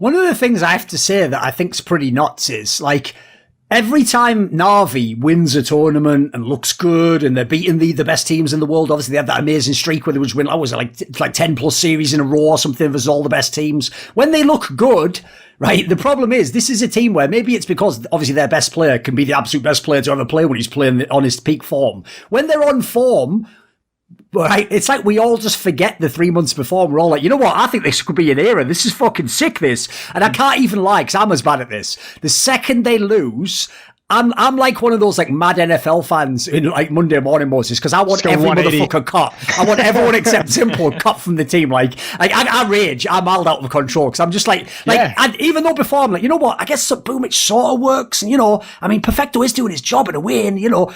One of the things I have to say that I think's pretty nuts is, like, every time Na'Vi wins a tournament and looks good and they're beating the best teams in the world, obviously they had that amazing streak where they would win, like 10 plus series in a row or something versus all the best teams. When they look good, right, the problem is this is a team where maybe it's because obviously their best player can be the absolute best player to ever play when he's playing on his peak form. When they're on form, right, it's like we all just forget the 3 months before. We're all like, you know what? I think this could be an era. This is fucking sick, this. And I can't even lie, because I'm as bad at this. The second they lose, I'm like one of those like mad NFL fans in like Monday Morning Moses, because I want every motherfucker cut. I want everyone except Simple cut from the team. Like I rage. I'm mild out of control because I'm just like, and even though before I'm like, you know what? I guess Boomich sort of works. And, you know, I mean, Perfecto is doing his job in a way, and, you know,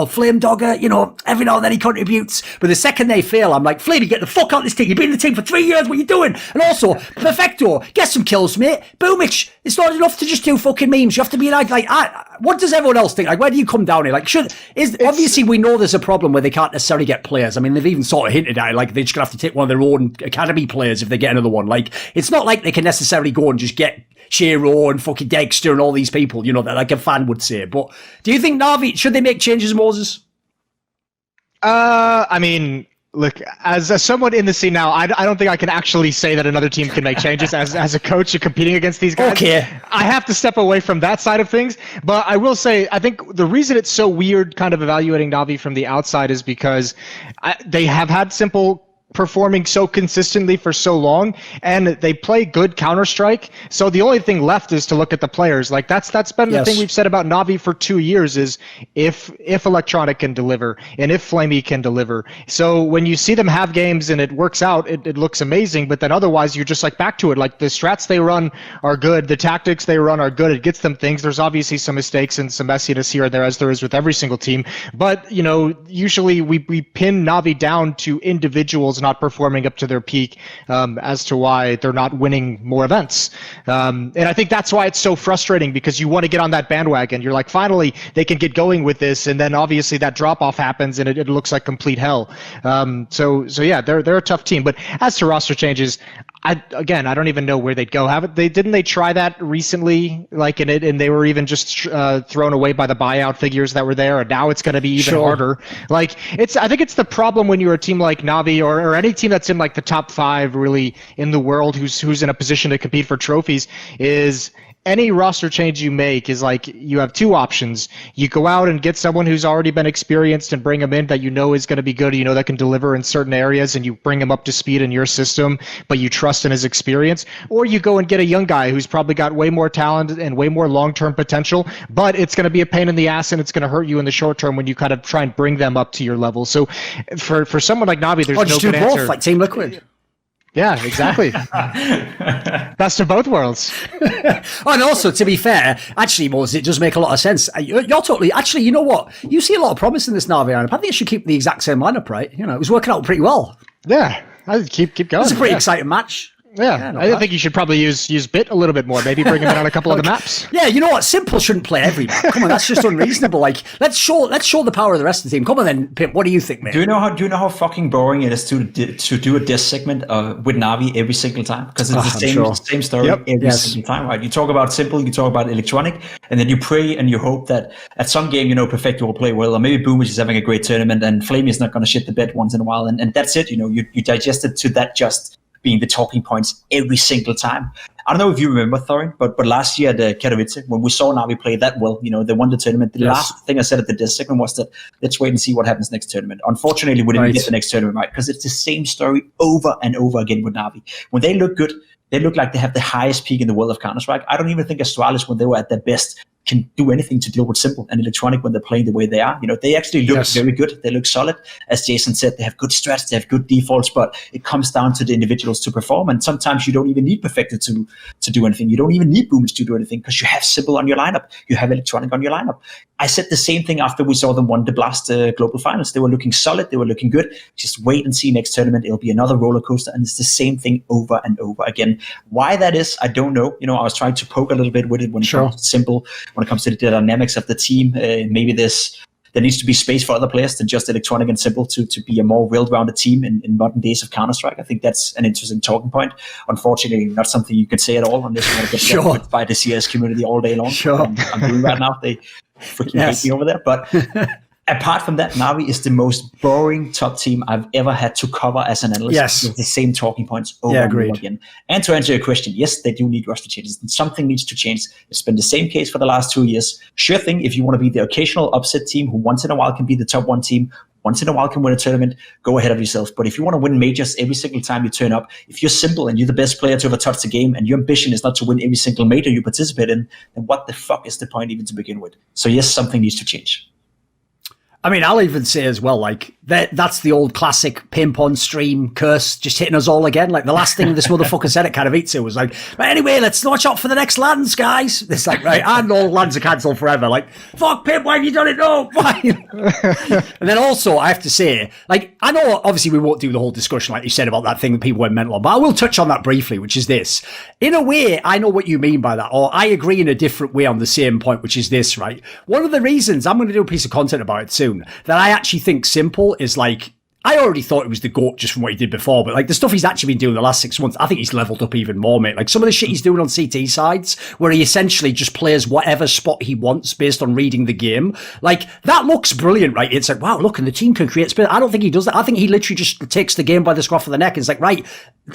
Flame Dogger, you know, every now and then he contributes. But the second they fail, I'm like, Flamey, get the fuck out of this team. You've been in the team for 3 years. What are you doing? And also, Perfecto, get some kills, mate. Boomich, it's not enough to just do fucking memes. You have to be like, what does everyone else think? Like, where do you come down here? Like, obviously we know there's a problem where they can't necessarily get players. I mean, they've even sort of hinted at it, like they're just gonna have to take one of their own academy players if they get another one. Like, it's not like they can necessarily go and just get Shiro and fucking Dexter and all these people, you know, that like a fan would say. But do you think Na'Vi, should they make changes, Moses? I mean, look, as someone in the scene now, I don't think I can actually say that another team can make changes as a coach and competing against these guys. Okay. I have to step away from that side of things. But I will say, I think the reason it's so weird kind of evaluating Na'Vi from the outside is because they have had Simple performing so consistently for so long, and they play good Counter-Strike. So the only thing left is to look at the players. Like that's been the thing we've said about Na'Vi for 2 years is if Electronic can deliver and if Flamey can deliver. So when you see them have games and it works out, it looks amazing. But then otherwise you're just like back to it. Like the strats they run are good, the tactics they run are good. It gets them things. There's obviously some mistakes and some messiness here or there, as there is with every single team. But you know, usually we pin Na'Vi down to individuals not performing up to their peak as to why they're not winning more events. And I think that's why it's so frustrating, because you want to get on that bandwagon. You're like, finally, they can get going with this. And then obviously that drop-off happens and it looks like complete hell. So yeah, they're a tough team. But as to roster changes, I don't even know where they'd go. Didn't they try that recently? Like and they were even just thrown away by the buyout figures that were there. And now it's going to be even harder. Like I think it's the problem when you're a team like Na'Vi or any team that's in like the top 5 really in the world who's in a position to compete for trophies is any roster change you make is like you have 2 options. You go out and get someone who's already been experienced and bring them in that you know is going to be good, you know that can deliver in certain areas, and you bring him up to speed in your system, but you trust in his experience. Or you go and get a young guy who's probably got way more talent and way more long-term potential, but it's going to be a pain in the ass and it's going to hurt you in the short term when you kind of try and bring them up to your level. So for someone like Na'Vi, there's no good answer. Like Team Liquid. Yeah, exactly. Best of both worlds. And also, to be fair, actually, Moses, it does make a lot of sense. You're totally, actually, you know what? You see a lot of promise in this Na'Vi lineup. I think you should keep the exact same lineup, right? You know, it was working out pretty well. Yeah, I'd keep going. It's a pretty exciting match. Yeah, I think you should probably use Bit a little bit more. Maybe bring him in on a couple of the maps. Yeah, you know what? Simple shouldn't play every map. Come on, that's just unreasonable. Like, let's show the power of the rest of the team. Come on then, Pip. What do you think, mate? Do you know how fucking boring it is to do a diss segment with Na'Vi every single time? Because it's the same story every single time, right? You talk about Simple, you talk about Electronic, and then you pray and you hope that at some game, you know, Perfecto will play well, or maybe Boomich is having a great tournament, and Flamey is not going to shit the bed once in a while, and that's it. You know, you digest it to that just being the talking points every single time. I don't know if you remember, Thorin, but last year at Katowice, when we saw Na'Vi play that well, you know, they won the tournament. The last thing I said at the disc segment was that let's wait and see what happens next tournament. Unfortunately, we didn't get the next tournament right, because it's the same story over and over again with Na'Vi. When they look good, they look like they have the highest peak in the world of Counter-Strike. I don't even think Astralis, when they were at their best, can do anything to deal with Simple and Electronic when they're playing the way they are. You know, they actually look very good. They look solid. As Jason said, they have good strats, they have good defaults, but it comes down to the individuals to perform. And sometimes you don't even need Perfecto to do anything. You don't even need Boomich to do anything, because you have Simple on your lineup. You have Electronic on your lineup. I said the same thing after we saw them won the Blast Global Finals. They were looking solid. They were looking good. Just wait and see next tournament. It'll be another roller coaster, and it's the same thing over and over again. Why that is, I don't know. You know, I was trying to poke a little bit with it when it comes to Simple, when it comes to the dynamics of the team. Maybe there's there needs to be space for other players than just Electronic and Simple to be a more well-rounded team in modern days of Counter-Strike. I think that's an interesting talking point. Unfortunately, not something you can say at all unless you want to get dealt by the CS community all day long. Sure. I'm doing right now. They freaking hate me over there. But apart from that, Na'Vi is the most boring top team I've ever had to cover as an analyst. Yes. With the same talking points over and over again. And to answer your question, yes, they do need roster changes. And something needs to change. It's been the same case for the last 2 years. Sure thing, if you want to be the occasional upset team who once in a while can be the top one team, once in a while can win a tournament, go ahead of yourself. But if you want to win majors every single time you turn up, if you're Simple and you're the best player to ever touch the game and your ambition is not to win every single major you participate in, then what the fuck is the point even to begin with? So yes, something needs to change. I mean, I'll even say as well, like, that's the old classic ping-pong stream curse just hitting us all again. Like, the last thing this motherfucker said at Katowice was like, but anyway, let's watch out for the next lands, guys. It's like, right, and all lands are cancelled forever. Like, fuck, Pip, why have you done it? No, why? And then also, I have to say, like, I know obviously we won't do the whole discussion, like you said, about that thing that people went mental on, but I will touch on that briefly, which is this. In a way, I know what you mean by that, or I agree in a different way on the same point, which is this, right? One of the reasons, I'm going to do a piece of content about it soon, that I actually think Simple is like, I already thought it was the GOAT just from what he did before, but like the stuff he's actually been doing the last 6 months, I think he's leveled up even more, mate. Like some of the shit he's doing on CT sides, where he essentially just plays whatever spot he wants based on reading the game. Like that looks brilliant, right? It's like, wow, look, and the team can create space. I don't think he does that. I think he literally just takes the game by the scruff of the neck and it's like, right,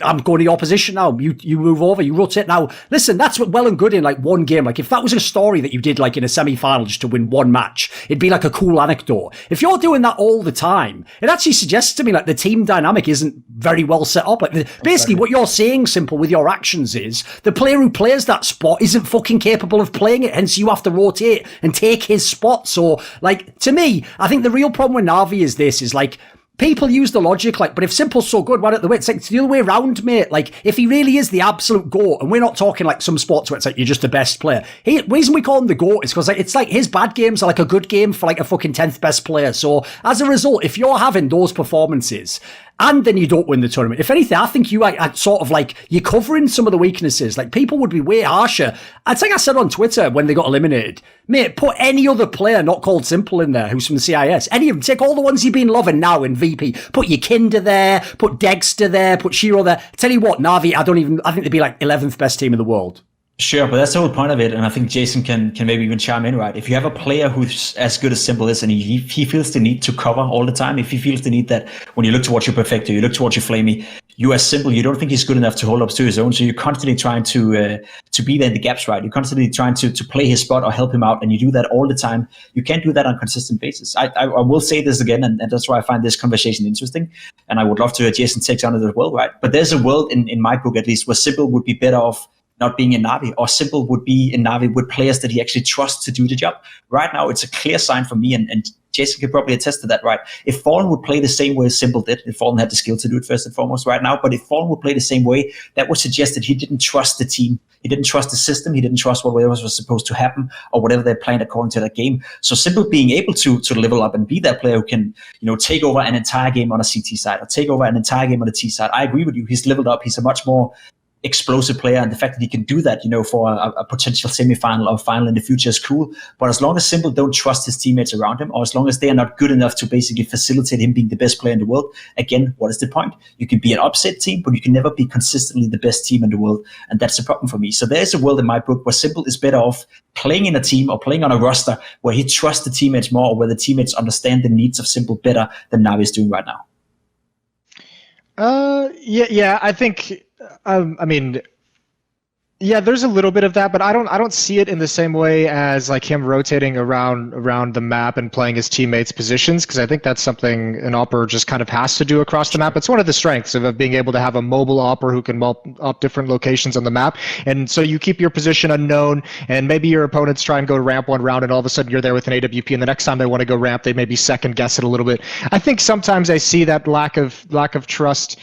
I'm going to your opposition now. You move over, you rotate now. Listen, that's well and good in like one game. Like if that was a story that you did like in a semi-final just to win one match, it'd be like a cool anecdote. If you're doing that all the time, it actually suggests to me like the team dynamic isn't very well set up. Like basically what you're saying, Simple, with your actions is the player who plays that spot isn't fucking capable of playing it, hence you have to rotate and take his spot. So like to me, I think the real problem with Na'Vi is this, is like people use the logic like, but if Simple's so good, why don't they win? It's like it's the other way around, mate. Like if he really is the absolute GOAT, and we're not talking like some sports where it's like you're just the best player. The reason we call him the GOAT is because like it's like his bad games are like a good game for like a fucking 10th best player. So as a result, if you're having those performances and then you don't win the tournament, if anything, I think you are sort of like, you're covering some of the weaknesses. Like people would be way harsher. I think I said on Twitter when they got eliminated, mate, put any other player not called Simple in there who's from the CIS. Any of them. Take all the ones you've been loving now in VP. Put your Kinder there, put Dexter there, put Shiro there. Tell you what, Na'Vi, I think they'd be like 11th best team in the world. Sure, but that's the whole point of it, and I think Jason can maybe even chime in, right? If you have a player who's as good as Simple is, and he feels the need to cover all the time, if he feels the need that when you look towards your Perfecto, you look towards your Flamey, you as Simple, you don't think he's good enough to hold up to his own, so you're constantly trying to be there in the gaps, right? You're constantly trying to play his spot or help him out, and you do that all the time. You can't do that on a consistent basis. I will say this again, and that's why I find this conversation interesting, and I would love to hear Jason takes on it as well, right? But there's a world, in my book at least, where Simple would be better off not being in Na'Vi, or Simple would be in Na'Vi with players that he actually trusts to do the job. Right now, it's a clear sign for me, and Jason could probably attest to that, right? If Fallen would play the same way as Simple did, if Fallen had the skill to do it first and foremost right now, but if Fallen would play the same way, that would suggest that he didn't trust the team. He didn't trust the system. He didn't trust whatever was supposed to happen or whatever they planned according to that game. So Simple being able to level up and be that player who can, take over an entire game on a CT side or take over an entire game on a T side. I agree with you. He's leveled up. He's a much more explosive player, and the fact that he can do that, for a potential semi-final or final in the future is cool. But as long as Simple don't trust his teammates around him, or as long as they are not good enough to basically facilitate him being the best player in the world, again, what is the point? You can be an upset team, but you can never be consistently the best team in the world, and that's the problem for me. So there is a world in my book where Simple is better off playing in a team or playing on a roster where he trusts the teammates more, or where the teammates understand the needs of Simple better than Na'Vi is doing right now. Yeah, I think. Yeah, there's a little bit of that, but I don't see it in the same way as like him rotating around the map and playing his teammates' positions, because I think that's something an opera just kind of has to do across the map. It's one of the strengths of being able to have a mobile opera who can up different locations on the map, and so you keep your position unknown, and maybe your opponents try and go ramp one round, and all of a sudden you're there with an AWP, and the next time they want to go ramp, they maybe second guess it a little bit. I think sometimes I see that lack of trust.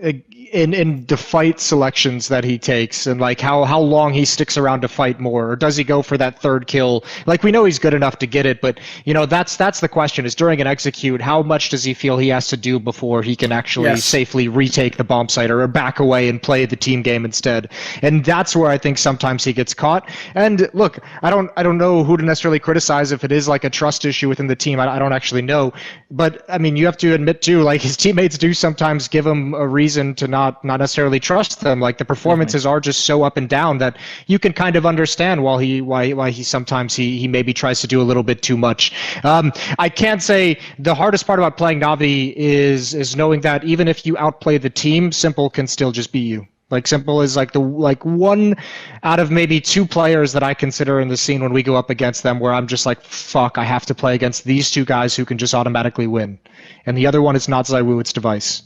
in the fight selections that he takes, and like how long he sticks around to fight more, or does he go for that third kill? Like, we know he's good enough to get it, but that's the question, is during an execute, how much does he feel he has to do before he can actually safely retake the bomb site or back away and play the team game instead? And that's where I think sometimes he gets caught. And look, I don't know who to necessarily criticize, if it is like a trust issue within the team. I don't actually know, but I mean, you have to admit too, like, his teammates do sometimes give him a reason to not necessarily trust them. Like, the performances are just so up and down that you can kind of understand why he sometimes he maybe tries to do a little bit too much. I can't say the hardest part about playing Na'Vi is knowing that even if you outplay the team, Simple can still just beat you. Like, Simple is like one out of maybe two players that I consider in the scene when we go up against them where I'm just like, fuck, I have to play against these two guys who can just automatically win. And the other one is not ZywOo, it's Device.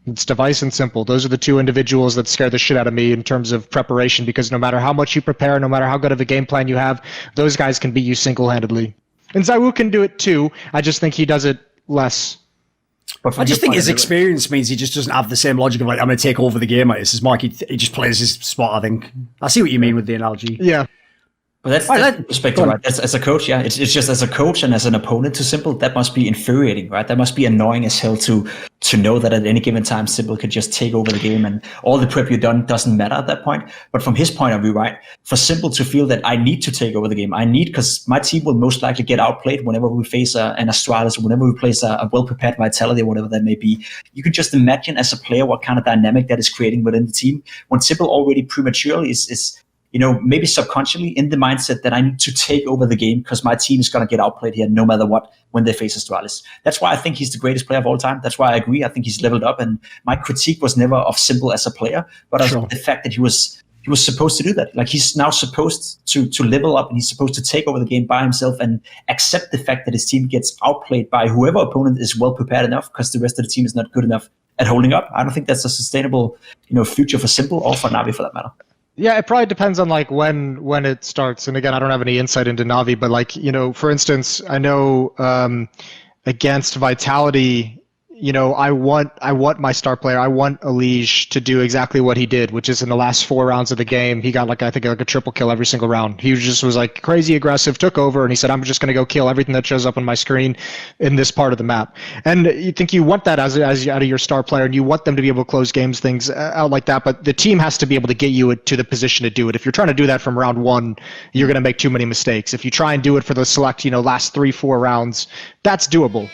It's Device and Simple. Those are the two individuals that scare the shit out of me in terms of preparation, because no matter how much you prepare, no matter how good of a game plan you have, those guys can beat you single-handedly. And ZywOo can do it too. I just think he does it less. I just think his experience means he just doesn't have the same logic of like, I'm going to take over the game. Like, this is Mike. He just plays his spot, I think. I see what you mean with the analogy. Yeah. But that's the perspective, right? As a coach, yeah. It's just as a coach and as an opponent to Simple, that must be infuriating, right? That must be annoying as hell to know that at any given time, Simple could just take over the game and all the prep you've done doesn't matter at that point. But from his point of view, right, for Simple to feel that I need to take over the game, because my team will most likely get outplayed whenever we face an Astralis, or whenever we place a well-prepared Vitality, or whatever that may be. You can just imagine as a player what kind of dynamic that is creating within the team when Simple already prematurely is maybe subconsciously in the mindset that I need to take over the game because my team is going to get outplayed here no matter what when they face Astralis. That's why I think he's the greatest player of all time. That's why I agree. I think he's leveled up, and my critique was never of Simple as a player, but of the fact that he was supposed to do that. Like, he's now supposed to level up, and he's supposed to take over the game by himself and accept the fact that his team gets outplayed by whoever opponent is well prepared enough, because the rest of the team is not good enough at holding up. I don't think that's a sustainable, future for Simple or for Na'Vi for that matter. Yeah, it probably depends on like when it starts. And again, I don't have any insight into Na'Vi, but like, for instance, I know against Vitality, I want my star player, I want Elige to do exactly what he did, which is in the last 4 rounds of the game, he got I think a triple kill every single round. He just was like crazy aggressive, took over, and he said, I'm just going to go kill everything that shows up on my screen in this part of the map. And you think you want that as out of your star player, and you want them to be able to close things out like that, but the team has to be able to get you to the position to do it. If you're trying to do that from round 1, you're going to make too many mistakes. If you try and do it for the select, last 3-4 rounds, that's doable.